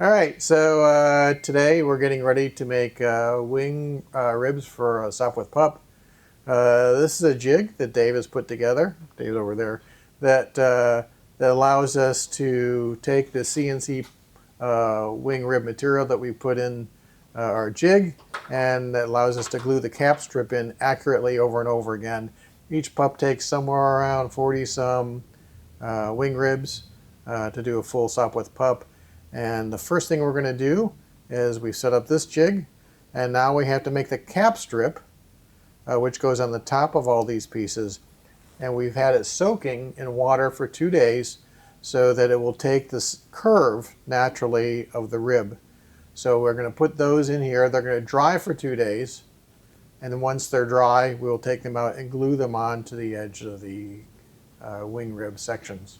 All right, so today we're getting ready to make wing ribs for a Sopwith Pup. This is a jig that Dave has put together. Dave's over there. That allows us to take the CNC wing rib material that we put in our jig, and that allows us to glue the cap strip in accurately over and over again. Each pup takes somewhere around 40 some wing ribs to do a full Sopwith Pup. And the first thing we're going to do is we set up this jig, and now we have to make the cap strip, which goes on the top of all these pieces. And we've had it soaking in water for 2 days so that it will take this curve naturally of the rib. So we're going to put those in here. They're going to dry for 2 days, and then once they're dry, we'll take them out and glue them onto the edge of the wing rib sections.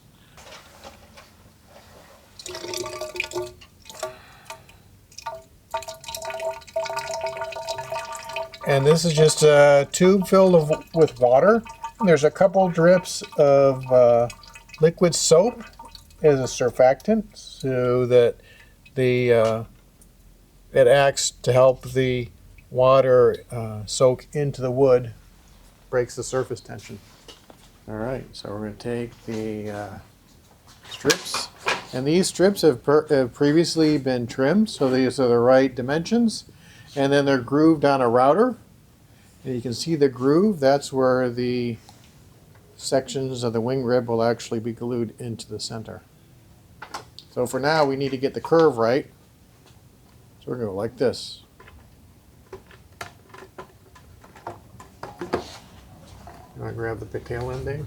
And this is just a tube filled with water. There's a couple drips of liquid soap as a surfactant, so that it acts to help the water soak into the wood, breaks the surface tension. All right, so we're going to take the strips, and these strips have previously been trimmed, so these are the right dimensions. And then they're grooved on a router, and you can see the groove. That's where the sections of the wing rib will actually be glued into the center. So for now, we need to get the curve right. So we're going to go like this. You want to grab the tail end, Dave?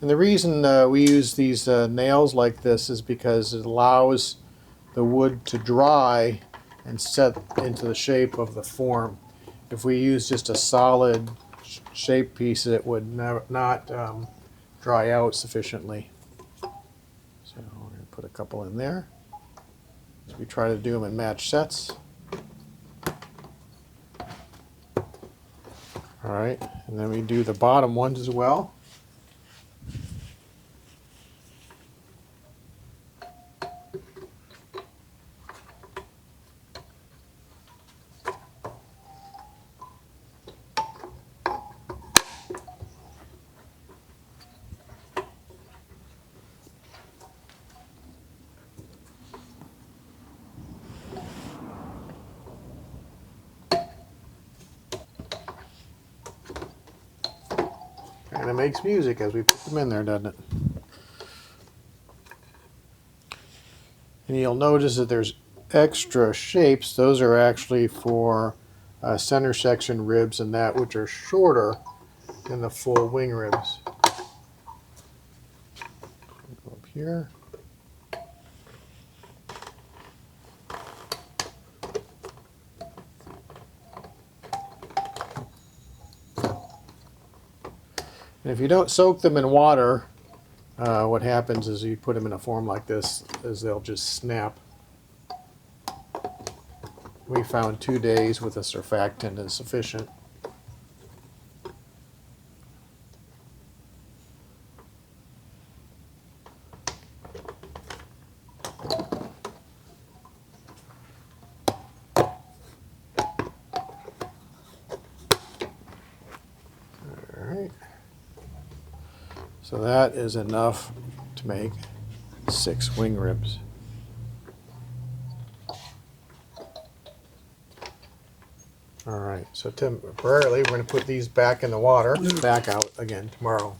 And the reason we use these nails like this is because it allows the wood to dry and set into the shape of the form. If we use just a solid shape piece, it would not dry out sufficiently. So we're going to put a couple in there. So we try to do them in match sets. All right, and then we do the bottom ones as well. And it makes music as we put them in there, doesn't it? And you'll notice that there's extra shapes. Those are actually for center section ribs, and that which are shorter than the full wing ribs. Go up here. And if you don't soak them in water, what happens is you put them in a form like this, is they'll just snap. We found 2 days with a surfactant is sufficient. All right. So that is enough to make 6 wing ribs. All right, so temporarily we're going to put these back in the water, back out again tomorrow.